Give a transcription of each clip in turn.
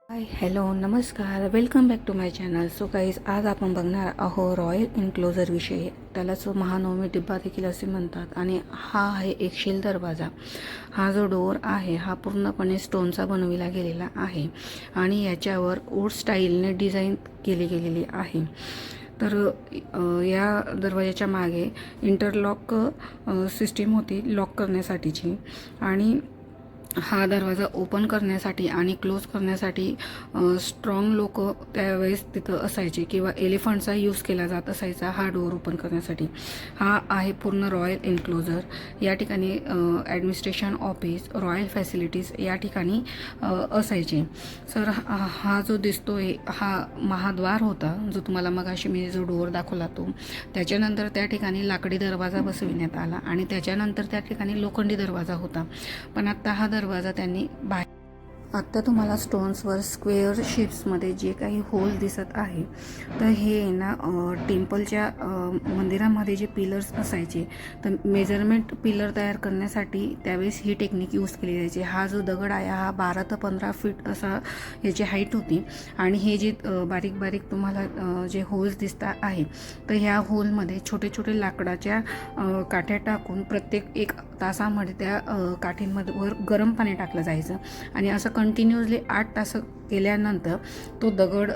हाय hello नमस्कार welcome back to my channel. So guys आज आपण बघणार आहोत रॉयल एन्क्लोजर विषयी. त्यालाच महानवमी डिब्बा देखील असे म्हणतात. आणि हा आहे एक शील दरवाजा. हा जो डोअर आहे हा पूर्णपणे स्टोनचा बनविला गेलेला आहे आणि याच्यावर वूड स्टाईलने डिझाईन केली गेलेली आहे. तर या दरवाजाच्या मागे इंटरलॉक सिस्टीम होती लॉक करण्यासाठीची. आणि हा दरवाजा ओपन करण्यासाठी आणि क्लोज करण्यासाठी स्ट्रॉंग लोक त्यावेळेस तिथं असायचे किंवा एलिफंटचा यूज केला जात असायचा हा डोअर ओपन करण्यासाठी. हा आहे पूर्ण रॉयल एन्क्लोजर. या ठिकाणी ॲडमिनिस्ट्रेशन ऑफिस, रॉयल फॅसिलिटीज या ठिकाणी असायचे. सर हा जो दिसतोय हा महाद्वार होता, जो तुम्हाला मगाशी मी जो डोअर दाखवला तो. त्याच्यानंतर त्या ठिकाणी लाकडी दरवाजा बसविण्यात आला आणि त्याच्यानंतर त्या ठिकाणी लोखंडी दरवाजा होता. पण आता हा दरवाजा त्यांनी आत्ता तुम्हाला स्टोन्सवर स्क्वेअर शेप्समध्ये जे काही होल दिसत आहे तर हे ना टेम्पलच्या मंदिरामध्ये जे पिलर्स असायचे तर मेजरमेंट पिलर तयार करण्यासाठी त्यावेळेस ही टेक्निक यूज केली जायची. हा जो दगड आहे हा 12 ते 15 फीट असा याची हाईट होती. आणि हे जे बारीक बारीक तुम्हाला जे होल्स दिसतात आहे तर ह्या होलमध्ये छोटे छोटे लाकडाच्या काठ्या टाकून प्रत्येक 1 तासामध्ये त्या काठींवर गरम पाणी टाकलं जायचं. आणि असं कंटिन्युअसली 8 तास केल्यानंतर तो दगड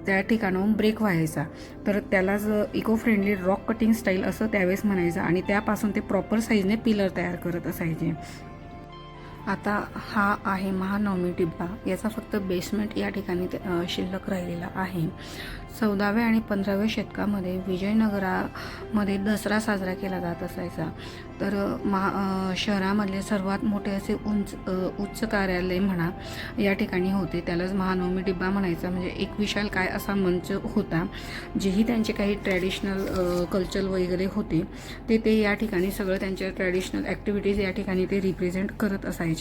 त्या ठिकाणाहून ब्रेक व्हायचा. तर त्यालाच eco friendly rock cutting style असं त्यावेळेस म्हणायचं. आणि त्यापासून ते प्रॉपर साईजने पिलर तयार करत असायचे. आता हा आहे महानवमी डिब्बा. याचा फक्त बेसमेंट या ठिकाणी शिल्लक राहिलेला आहे. 14व्या आणि 15व्या शतकामध्ये विजयनगरामध्ये दसरा साजरा केला जात असायचा. तर शहरामधले सर्वात मोठे असे उच्च कार्यालय म्हणा या ठिकाणी होते. त्यालाच महानवमी डिब्बा म्हणायचा. म्हणजे एक विशालकाय असा मंच होता. जेही त्यांचे काही ट्रॅडिशनल कल्चर वगैरे होते ते या ठिकाणी सगळं त्यांच्या ट्रॅडिशनल ॲक्टिव्हिटीज या ठिकाणी ते रिप्रेझेंट करत असायचे.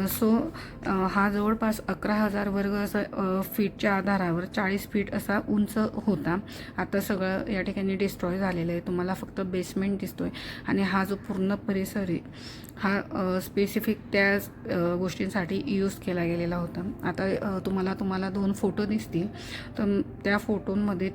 सो हा जवळपास 11,000 वर्ग असं फीटच्या आधारावर 40 फीट असा उंच होता. आता सगळं या ठिकाणी डिस्ट्रॉय झालेलं आहे. तुम्हाला फक्त बेसमेंट दिसतोय. आणि हा जो पूर्ण परिसर आहे हा स्पेसिफिक त्या गोष्टींसाठी यूज केला गेलेला होता. आता तुम्हाला 2 फोटो दिसतील. तर त्या फोटोंमध्ये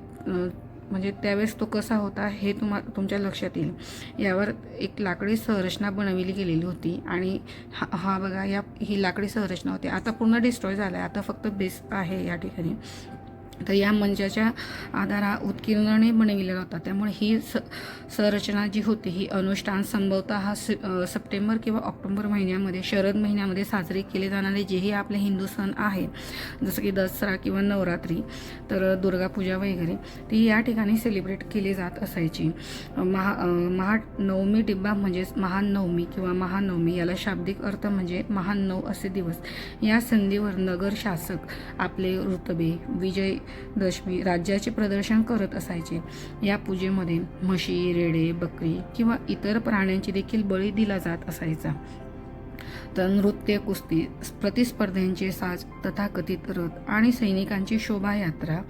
म्हणजे त्यावेळेस तो कसा होता हे तुमच्या लक्षात येईल. यावर एक लाकडी संरचना बनवली गेलेली होती. आणि हा बघा ही लाकडी संरचना होती. आता पूर्ण डिस्ट्रॉय झाला आहे. आता फक्त बेस आहे या ठिकाणी. तर या मंचाच्या आधारा उत्कीर्णाने बनविलेला होता. त्यामुळे ही संरचना जी होती ही अनुष्ठान संभवतः हा सप्टेंबर किंवा ऑक्टोबर महिन्यामध्ये शरद महिन्यामध्ये साजरे केले जाणारे जेही आपले हिंदू सण आहे जसं की दसरा किंवा नवरात्री तर दुर्गापूजा वगैरे ती या ठिकाणी सेलिब्रेट केली जात असायची. महानवमी डिब्बा म्हणजेच महान नवमी किंवा महानवमी याला शाब्दिक अर्थ म्हणजे महान 9 असे दिवस. या संधीवर नगर शासक आपले रुतबे विजय दशमी राज्याचे प्रदर्शन करत असायचे. या पूजेमध्ये म्हशी, रेडे, बकरी किंवा इतर प्राण्यांची देखील बळी दिला जात असायचा. तर नृत्य, कुस्ती, प्रतिस्पर्ध्यांचे साज, तथाकथित रथ आणि सैनिकांची शोभायात्रा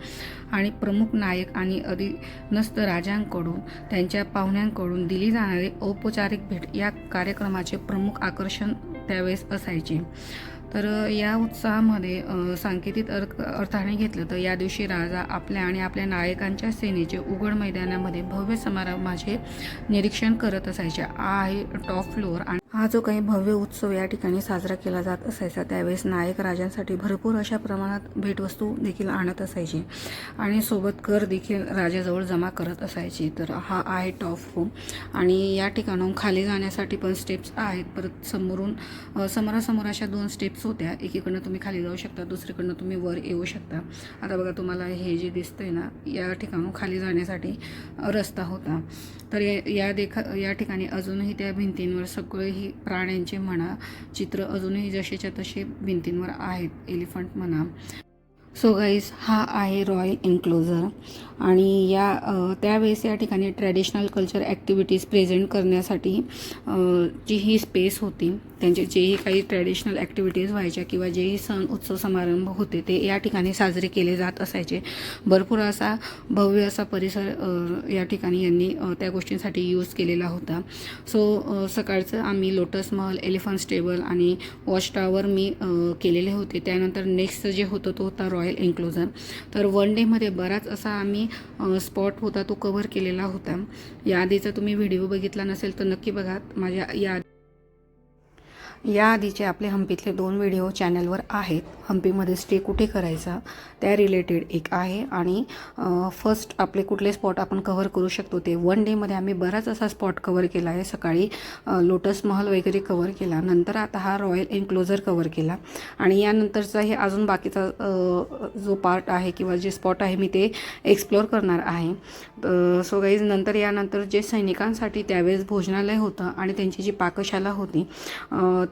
आणि प्रमुख नायक आणि अधीनस्थ राजांकडून त्यांच्या पाहुण्यांकडून दिली जाणारी औपचारिक भेट या कार्यक्रमाचे प्रमुख आकर्षण त्यावेळेस असायचे. तर या उत्साहामध्ये सांकेतिक अर्थाने घेतलं तर या दिवशी राजा आपल्या आणि आपल्या नायकांच्या सेनेचे उघड मैदानामध्ये भव्य समारंभाचे निरीक्षण करत असायचे. आहे टॉप फ्लोअर. आणि हा जो काही भव्य उत्सव या ठिकाणी साजरा केला जात असायचा त्यावेळेस नायक राजांसाठी भरपूर अशा प्रमाणात भेटवस्तू देखील आणत असायचे आणि सोबत कर देखील राजाजवळ जमा करत असायचे. तर हा आहे टॉप फ्लोअर. आणि या ठिकाणाहून खाली जाण्यासाठी पण स्टेप्स आहेत. परत समोरासमोर अशा 2 स्टेप्स होत्या. एकीकडनं तुम्ही खाली जाऊ शकता, दुसरीकडनं तुम्ही वर येऊ शकता. आता बघा तुम्हाला हे जे दिसतंय ना या ठिकाणून खाली जाण्यासाठी रस्ता होता. तर या ठिकाणी अजूनही त्या भिंतींवर सगळेही प्राण्यांचे म्हणा चित्र अजूनही जसेच्या तसे भिंतींवर आहेत. एलिफंट म्हणा सो गाईज हा आहे रॉयल एन्क्लोजर आणि त्यावेळेस या ठिकाणी ट्रॅडिशनल कल्चर ॲक्टिव्हिटीज प्रेझेंट करण्यासाठी जी ही स्पेस होती, त्यांचे जेही काही ट्रॅडिशनल ॲक्टिव्हिटीज व्हायच्या किंवा जेही सण उत्सव समारंभ होते ते या ठिकाणी साजरे केले जात असायचे. भरपूर असा भव्य असा परिसर या ठिकाणी यांनी त्या गोष्टींसाठी यूज केलेला होता. सो सकाळचं आम्ही लोटस महल, एलिफंट स्टेबल आणि वॉच टॉवर मी केलेले होते. त्यानंतर नेक्स्ट जे होतं तो होता रॉयल एन्क्लोजर. तर वन डेमध्ये बराच असा आम्ही स्पॉट होता तो कव्हर केलेला होता. याआधीचा तुम्ही व्हिडिओ बघितला नसेल तर नक्की बघा. माझ्या याआधीचे आपले हम्पीतले 2 व्हिडिओ चॅनलवर आहेत. हम्पीमध्ये स्टे कुठे करायचा त्या रिलेटेड एक आहे आणि फर्स्ट आपले कुठले स्पॉट आपण कव्हर करू शकतो ते. वन डेमध्ये आम्ही बराच असा स्पॉट कव्हर केला आहे. सकाळी लोटस महल वगैरे कव्हर केला, नंतर आता हा रॉयल एन्क्लोजर कव्हर केला आणि यानंतरचा हे अजून बाकीचा जो पार्ट आहे किंवा जे स्पॉट आहे मी ते एक्सप्लोअर करणार आहे. सो गाईज यानंतर जे सैनिकांसाठी त्यावेळेस भोजनालय होतं आणि त्यांची जी पाकशाला होती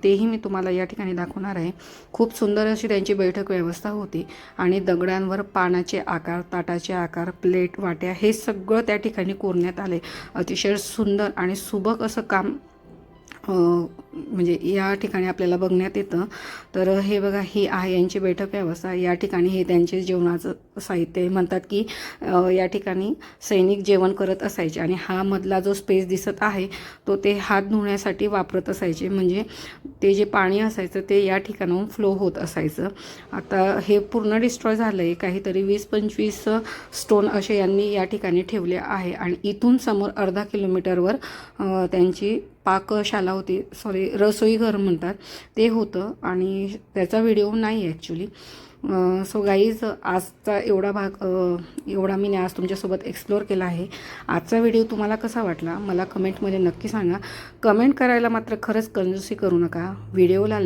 तेही मी तुम्हाला या ठिकाणी दाखवणार आहे. खूप सुंदर अशी त्यांची बैठक व्यवस्था होती आणि दगडांवर पानाचे आकार, ताटाचे आकार, प्लेट, वाट्या हे सगळं त्या ठिकाणी कोरण्यात आले. अतिशय सुंदर आणि सुबक असं काम म्हणजे या ठिकाणी आपल्याला बघण्यात येतं. तर हे बघा, ही आहे यांची बैठक व्यवस्था. या ठिकाणी हे त्यांचे जेवणाचं साहित्य म्हणतात की या ठिकाणी सैनिक जेवण करत असायचे आणि हा मधला जो स्पेस दिसत आहे तो ते हात धुण्यासाठी वापरत असायचे. म्हणजे ते जे पाणी असायचं ते या ठिकाणाहून फ्लो होत असायचं. आता हे पूर्ण डिस्ट्रॉय झालं आहे. काहीतरी 20-25 स्टोन असे यांनी या ठिकाणी ठेवले आहे आणि इथून समोर अर्धा किलोमीटरवर त्यांची पाकशाला होती, रसोईघर म्हणतात ते होतं आणि त्याचा व्हिडिओ नाही आहे ॲक्च्युली. सो गाईज आजचा एवढा मी आज तुमच्यासोबत एक्सप्लोअर केला आहे. आजचा व्हिडिओ तुम्हाला कसा वाटला मला कमेंटमध्ये नक्की सांगा. कमेंट करायला मात्र खरंच कंजूसी करू नका. व्हिडिओला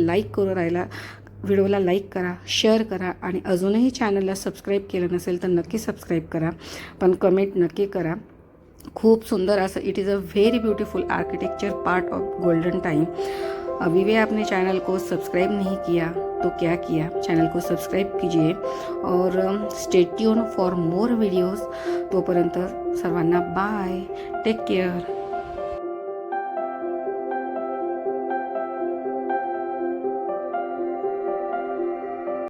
लाईक करा, शेअर करा आणि अजूनही चॅनलला सबस्क्राईब केलं नसेल तर नक्की सबस्क्राईब करा, पण कमेंट नक्की करा. खूप सुंदर असं it is a very beautiful architecture part of golden time. अभी भी आपने चैनल को सब्सक्राइब नहीं किया तो क्या किया, चैनल को सब्सक्राइब कीजिए और stay tune for more videos. तोपर्यंत सर्वांना बाय, टेक केअर.